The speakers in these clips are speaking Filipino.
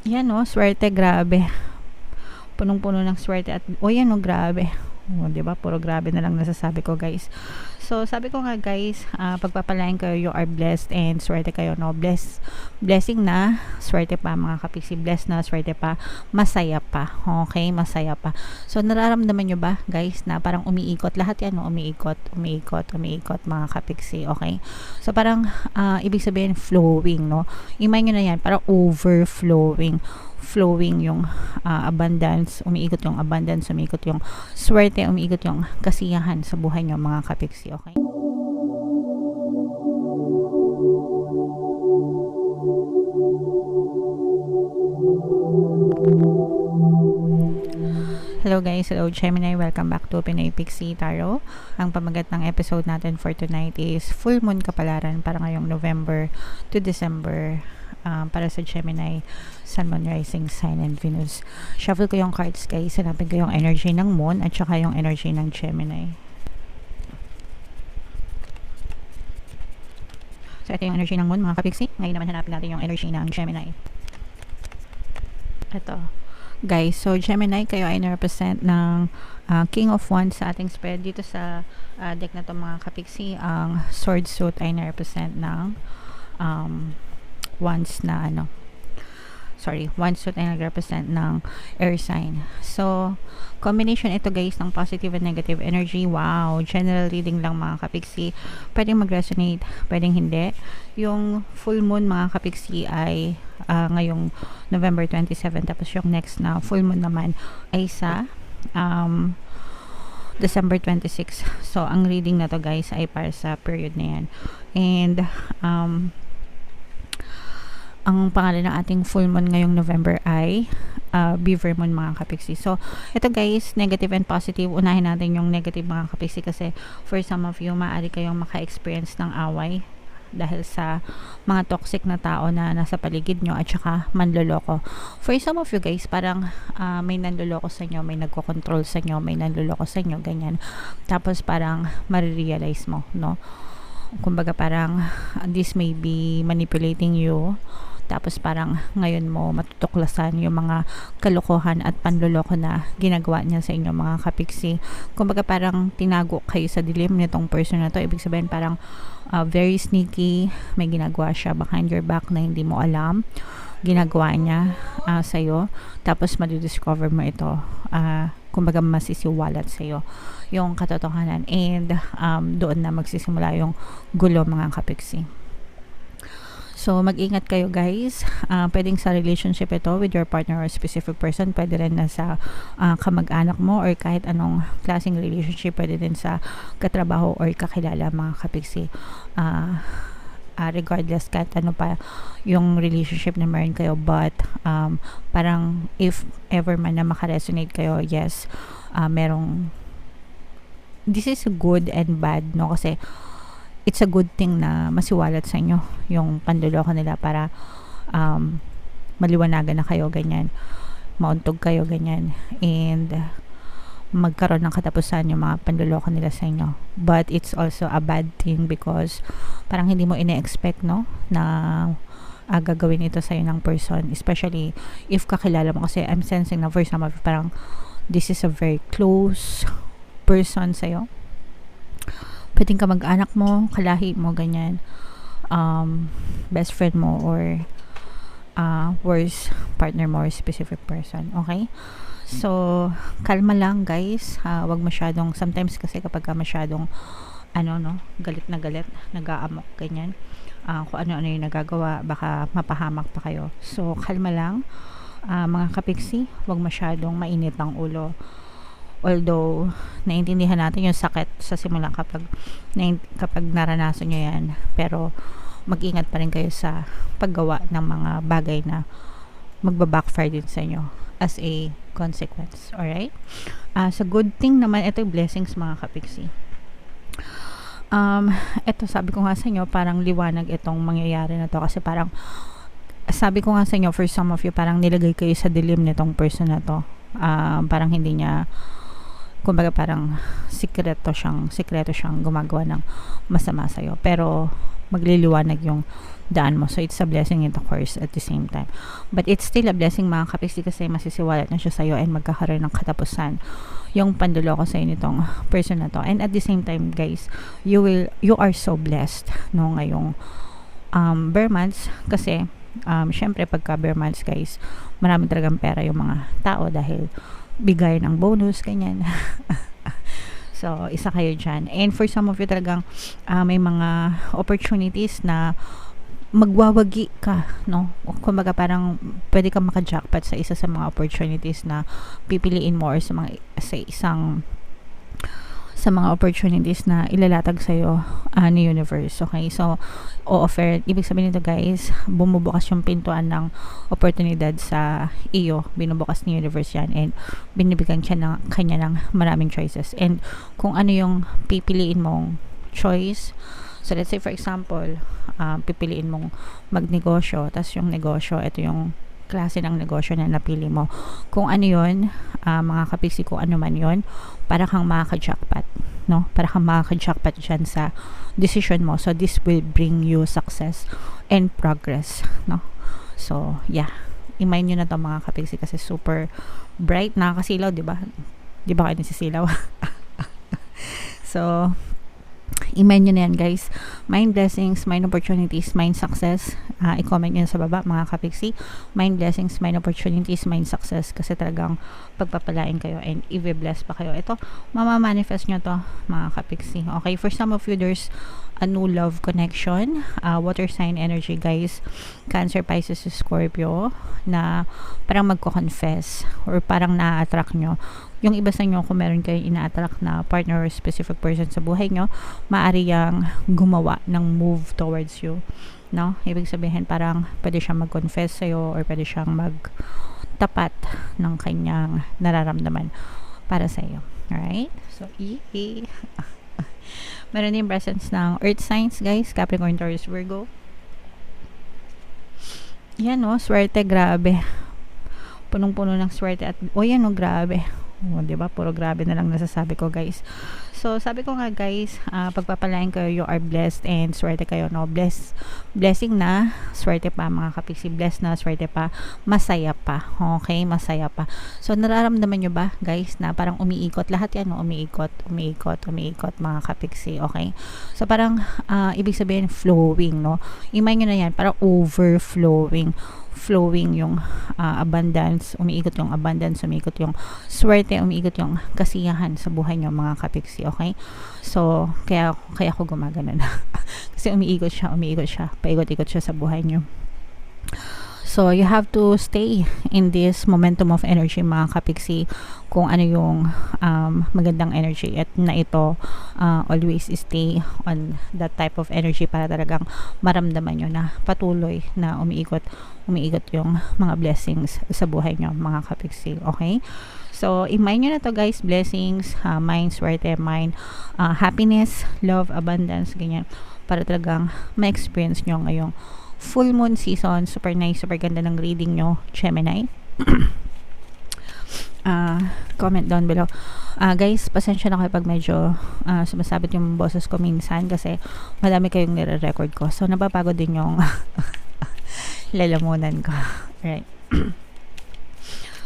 Yan no, swerte, grabe. Punong-puno ng swerte at yan no, grabe. Oh, 'di ba? Puro grabe na lang nasasabi ko, guys. So, sabi ko nga, guys, pagpapalain kayo, you are blessed and swerte kayo, no? Blessing na, swerte pa, mga kapiksi. Blessed na, swerte pa, masaya pa. Okay, masaya pa. So, nararamdaman nyo ba, guys, na parang umiikot? Lahat yan, no? Umiikot, umiikot, umiikot, mga kapiksi. Okay? So, parang, ibig sabihin, flowing, no? Imagine nyo na yan, parang overflowing yung abundance, umiikot yung abundance, umiikot yung swerte, umiikot yung kasiyahan sa buhay nyo, mga kapiksi, okay? Hello guys, hello Gemini, welcome back to Pinoy Pixie Tarot. Ang pamagat ng episode natin for tonight is full moon kapalaran para ngayong November to December. Para sa Gemini, Sun, Moon, Rising, Sign, and Venus. Shuffle ko yung cards, guys. Hanapin ko yung energy ng Moon at saka yung energy ng Gemini. So, ito yung energy ng Moon, mga kapiksi. Ngayon naman hanapin natin yung energy ng Gemini. Ito. Guys, so Gemini, kayo ay na-represent ng King of Wands sa ating spread. Dito sa deck na to, mga kapiksi, ang sword suit ay na-represent ng wands na wands suit ay nag-represent ng air sign. So, combination ito, guys, ng positive and negative energy. Wow, general reading lang, mga kapiksi. Pwedeng mag-resonate, pwedeng hindi. Yung full moon, mga kapiksi, ay ngayong November 27, tapos yung next na full moon naman ay sa December 26. So, ang reading na to, guys, ay para sa period na yan. And ang pangalan ng ating full moon ngayong November ay Beaver Moon, mga kapiksi. So, ito, guys, negative and positive. Unahin natin yung negative, mga kapiksi, kasi for some of you, maaari kayong maka-experience ng away dahil sa mga toxic na tao na nasa paligid nyo at saka manloloko. For some of you, guys, parang may nanloloko sa inyo, may nagko-control sa inyo, may nanloloko sa inyo, ganyan. Tapos parang marirealize mo, no? Kumbaga parang this may be manipulating you. Tapos parang ngayon mo matutuklasan yung mga kalokohan at panloloko na ginagawa niya sa inyo, mga kapiksi. Kumbaga parang tinago kayo sa dilim nitong person na to. Ibig sabihin parang very sneaky, may ginagawa siya behind your back na hindi mo alam. Ginagawa niya sa'yo. Tapos madidiscover mo ito. Kumbaga masisiwalat sa'yo yung katotohanan. And doon na magsisimula yung gulo, mga kapiksi. So, mag-ingat kayo, guys. Pwedeng sa relationship ito with your partner or specific person. Pwede rin na sa kamag-anak mo or kahit anong klaseng relationship. Pwede din sa katrabaho or kakilala, mga kapiksi. Regardless kahit ano pa yung relationship na meron kayo. But, parang if ever man na makaresonate kayo, yes, merong this is good and bad, no? Kasi it's a good thing na masiwalat sa inyo yung panloloko nila para maliwanagan na kayo, ganyan, mauntog kayo, ganyan, and magkaroon ng katapusan yung mga panloloko nila sa inyo. But it's also a bad thing because parang hindi mo ine-expect, no, na gagawin ito sa'yo ng person, especially if kakilala mo. Kasi I'm sensing na for some of you, parang this is a very close person sa'yo. Pwedeng ka mag-anak mo, kalahi mo, ganyan, best friend mo, or worst partner mo or specific person. Okay? So, kalma lang, guys. Wag masyadong, sometimes kasi kapag masyadong galit na galit, nag-aamok, ganyan, kung ano-ano yung nagagawa, baka mapahamak pa kayo. So, kalma lang, mga kapiksi. Wag masyadong mainit ang ulo. Although, naiintindihan natin yung sakit sa simula kapag naranasan nyo yan. Pero, mag-ingat pa rin kayo sa paggawa ng mga bagay na magbabackfire din sa inyo as a consequence. Alright? Sa good thing naman, ito yung blessings, mga kapiksi. Ito, sabi ko nga sa inyo, parang liwanag itong mangyayari na to. Kasi parang, sabi ko nga sa inyo, for some of you, parang nilagay kayo sa dilim nitong person na to. Parang hindi niya, kumbaga parang sikreto siyang gumagawa ng masama sa'yo. Pero magliliwanag yung daan mo. So, it's a blessing in the course at the same time. But it's still a blessing mga kapiksi kasi masisiwalat na siya sa'yo and magkakaroon ng katapusan yung panduloko sa'yo nitong person na to. And at the same time, guys, you are so blessed no ngayong bare months kasi syempre pagka bare months, guys, marami talagang pera yung mga tao dahil bigay ng bonus, ganyan. So, isa kayo dyan. And for some of you talagang may mga opportunities na magwawagi ka, no? Kumbaga parang pwede kang maka-jackpot sa isa sa mga opportunities na pipiliin mo or sa mga opportunities na ilalatag sa'yo ni universe. Okay? So, o-offer. Ibig sabihin nito, guys, bumubukas yung pintuan ng oportunidad sa iyo. Binubukas ni universe yan and binibigyan kanya ng maraming choices. And kung ano yung pipiliin mong choice, so let's say for example, pipiliin mong magnegosyo, tas yung negosyo, ito yung klase ng negosyo na napili mo. Kung ano yun, mga kapiksi, kung ano man yun, para kang makaka-jackpot, no? Para kang makaka-jackpot dyan sa decision mo. So this will bring you success and progress, no? So yeah, i-mind nyo na to mga kapiksi kasi super bright, nakakasilaw, di ba? Di ba kayo nasisilaw? So i-mind nyo na yan, guys. Mind blessings, mind opportunities, mind success. I-comment nyo sa baba, mga kapiksi. Mind blessings, mind opportunities, mind success. Kasi talagang pagpapalain kayo and i-bless pa kayo. Ito, mamamanifest nyo to, mga kapiksi. Okay, for some of you, there's a new love connection. Water sign energy, guys. Cancer, Pisces, Scorpio, na parang magko-confess or parang na-attract nyo. Yung iba sa inyo, kung meron kayong ina-attract na partner or specific person sa buhay nyo, maaari yang gumawa ng move towards you, no? Ibig sabihin, parang pwede siyang mag-confess sa'yo or pwede siyang magtapat ng kanyang nararamdaman para sa'yo. Alright? So, meron din presence ng earth signs, guys. Capricorn, Taurus, Virgo. Yan, no? Swerte, grabe. Punong-puno ng swerte at, yan, no? Grabe. Diba? Puro grabe na lang nasasabi ko, guys. So, sabi ko nga, guys, pagpapalain kayo, you are blessed and swerte kayo, no? Blessing na, swerte pa, mga kapiksi. Blessed na, swerte pa, masaya pa. Okay? Masaya pa. So, nararamdaman nyo ba, guys, na parang umiikot? Lahat yan, no? Umiikot, mga kapiksi. Okay? So, parang, ibig sabihin, flowing, no? Imay nyo na yan, parang overflowing yung abundance, umiikot yung abundance, umiikot yung swerte, umiikot yung kasiyahan sa buhay nyo, mga kapiksi. Okay? So, kaya ako gumagana na. Kasi umiikot siya, paikot-ikot siya sa buhay nyo. So, you have to stay in this momentum of energy, mga kapiksi, kung ano yung magandang energy at na ito, always stay on that type of energy para talagang maramdaman nyo na patuloy na umiikot yung mga blessings sa buhay nyo, mga kapiksi. Okay? So, i-mind nyo na to, guys. Blessings, mind, swerte, mind, happiness, love, abundance, ganyan, para talagang ma-experience nyo ngayong full moon season. Super nice, super ganda ng reading nyo, Gemini. Comment down below. Guys, pasensya na kayo pag medyo sumasabit yung boses ko minsan kasi madami kayong nire-record ko. So, napapagod din yung lalamunan ko. Right.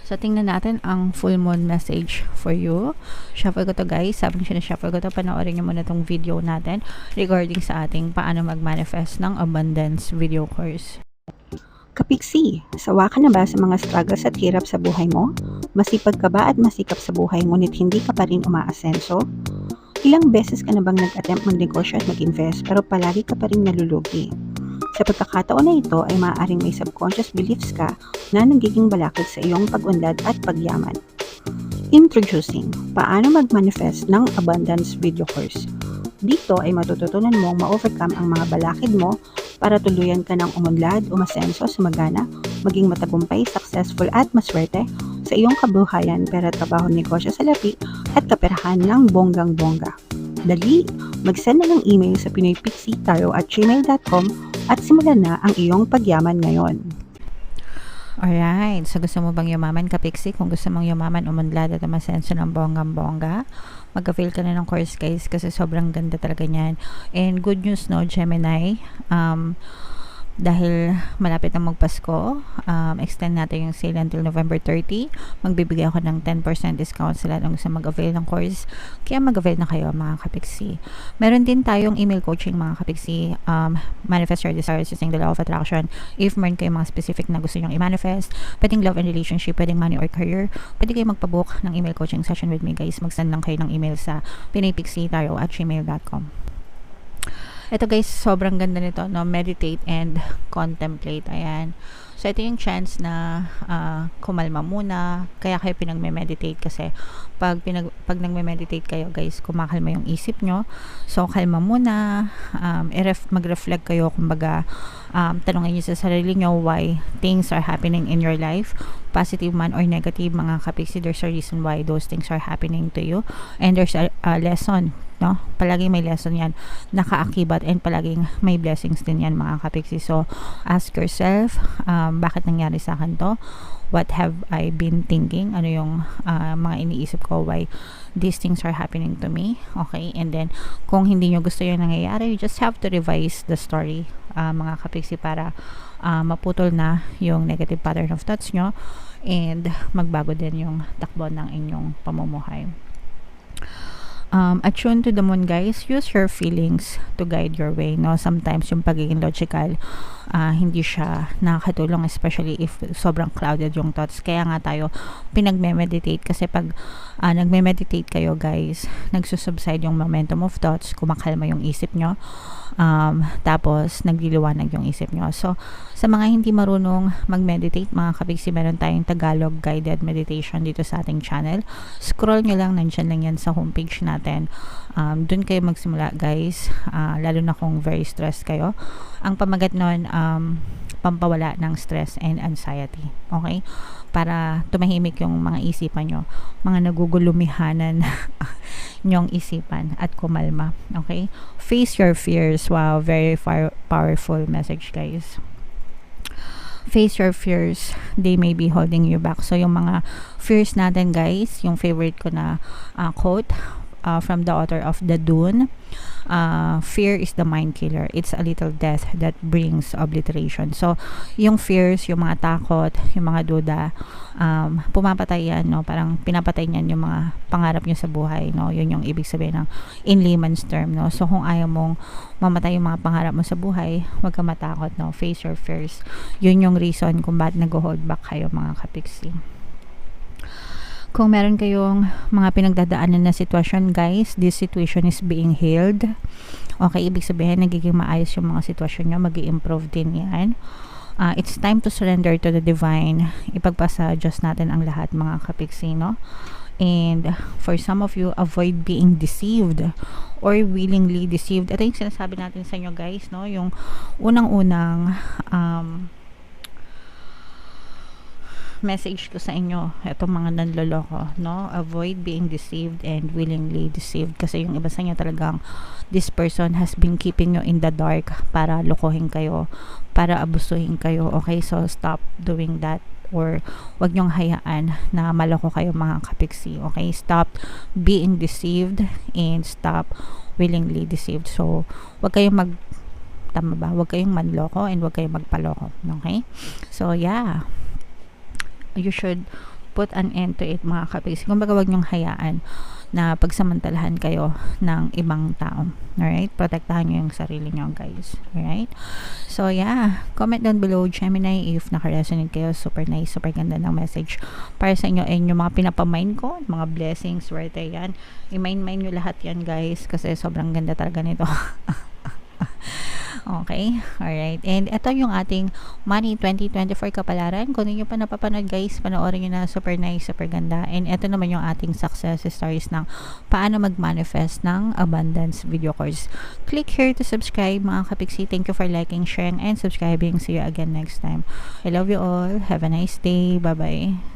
So, tingnan natin ang full moon message for you. Shuffle ko to, guys. Sabi niya na shuffle ko to. Panoorin niyo muna tong video natin regarding sa ating paano mag-manifest ng abundance video course. Kapiksi, sawa ka na ba sa mga struggles at hirap sa buhay mo? Masipag ka ba at masikap sa buhay ngunit hindi ka pa rin umaasenso? Ilang beses ka na bang nag-attempt magnegosyo at mag-invest pero palagi ka pa rin nalulugi? Sa pagkakataon na ito ay maaaring may subconscious beliefs ka na nagiging balakid sa iyong pag-unlad at pagyaman. Introducing, paano mag-manifest ng abundance video course. Dito ay matututunan mong ma-overcome ang mga balakid mo para tuluyan ka ng umunlad, umasenso, sumagana, maging matagumpay, successful at maswerte sa iyong kabuhayan, pera, trabaho, negosyo, salapi at kaperahan ng bonggang-bongga. Dali, mag-send na ng email sa pinoypixitaro@gmail.com at simulan na ang iyong pagyaman ngayon. Alright, so gusto mo bang yumaman, kapiksi? Kung gusto mong yumaman, umunlad at umasenso ng bonggang-bongga, mag-avail ka na ng course guys kasi sobrang ganda talaga niyan. And good news no, Gemini, dahil malapit na magpasko, extend natin yung sale until November 30. Magbibigay ako ng 10% discount sa lahat ng gusto mag-avail ng course. Kaya mag-avail na kayo mga kapiksi. Meron din tayong email coaching mga kapiksi. Manifest your desires using the law of attraction. If meron kayo mga specific na gusto nyong i-manifest, pwedeng love and relationship, pwedeng money or career, pwede kayo magpabook ng email coaching session with me guys. Mag-send lang kayo ng email sa pinaypixitaro@gmail.com. Ito guys, sobrang ganda nito, no? Meditate and contemplate. Ayan. So, ito yung chance na kumalma muna. Kaya kayo pinagme-meditate kasi pag nagme-meditate kayo guys, kumakalma yung isip nyo. So, kalma muna. Mag-reflect kayo, kumbaga, tanongin nyo sa sarili nyo why things are happening in your life. Positive man or negative, mga kapiksi, there's a reason why those things are happening to you. And there's a lesson, no? Palaging may lesson yan, nakaakibat, and palaging may blessings din yan mga kapiksi. So, ask yourself, bakit nangyari sa akin to? What have I been thinking? Ano yung mga iniisip ko? Why these things are happening to me? Okay, and then, kung hindi nyo gusto yung nangyayari, you just have to revise the story, mga kapiksi, para maputol na yung negative pattern of thoughts nyo and magbago din yung takbo ng inyong pamumuhay. Attune to the moon guys. Use your feelings to guide your way, no? Sometimes yung pagiging logical hindi siya nakakatulong, especially if sobrang clouded yung thoughts. Kaya nga tayo pinagme-meditate, kasi pag nagme-meditate kayo guys, nagsusubside yung momentum of thoughts, kumakalma yung isip nyo, tapos nagliliwanag yung isip nyo. So sa mga hindi marunong mag-meditate mga kapiksi, meron tayong Tagalog guided meditation dito sa ating channel. Scroll nyo lang, nandyan lang yan sa homepage natin. Dun kayo magsimula guys, lalo na kung very stressed kayo. Ang pamagat nun, pampawala ng stress and anxiety. Okay? Para tumahimik yung mga isipan nyo, mga nagugulumihanan nyong isipan, at kumalma. Okay? Face your fears. Wow, very powerful message guys. Face your fears, they may be holding you back. So yung mga fears natin guys, yung favorite ko na quote from the author of The Dune, fear is the mind killer. It's a little death that brings obliteration. So yung fears, yung mga takot, yung mga duda, pumapatay yan, no? Parang pinapatay niyan yung mga pangarap nyo sa buhay, no? Yun yung ibig sabihin ng in layman's term, no? So kung ayaw mong mamatay yung mga pangarap mo sa buhay, huwag ka matakot, no? Face your fears. Yun yung reason kung bakit nag-hold back kayo mga kapiksi. Kung meron kayong mga pinagdadaanan na sitwasyon guys, this situation is being healed. Okay, ibig sabihin nagiging maayos yung mga sitwasyon nyo, mag-i-improve din yan. It's time to surrender to the divine. Ipagpasa Diyos natin ang lahat mga kapiksi, no? And for some of you, avoid being deceived or willingly deceived. Ito yung sinasabi natin sa inyo guys, no? Yung unang-unang message ko sa inyo, itong mga nanloloko, no? Avoid being deceived and willingly deceived, kasi yung iba sa inyo talagang this person has been keeping you in the dark para lokohin kayo, para abusuhin kayo. Okay, so stop doing that, or wag nyong hayaan na maloko kayo mga kapiksi. Okay, stop being deceived and stop willingly deceived. So wag kayong tama ba? Wag kayong manloko and wag kayong magpaloko. Okay, so yeah, you should put an end to it mga kapiksi. Kumbaga wag nyong hayaan na pagsamantalahan kayo ng ibang tao. Alright? Protektahan nyo yung sarili nyo guys. Alright? So yeah, comment down below Gemini if naka-resonate kayo. Super nice, super ganda ng message para sa inyo, and yung mga pinapamind ko, mga blessings, swerte yan. I-mind nyo lahat yan guys, kasi sobrang ganda talaga nito. Okay, alright. And ito yung ating Money 2024 kapalaran. Kung hindi nyo pa napapanood guys, panoorin nyo na, super nice, super ganda. And ito naman yung ating success stories ng paano mag-manifest ng abundance video course. Click here to subscribe mga kapiksi. Thank you for liking, sharing, and subscribing. See you again next time. I love you all. Have a nice day. Bye-bye.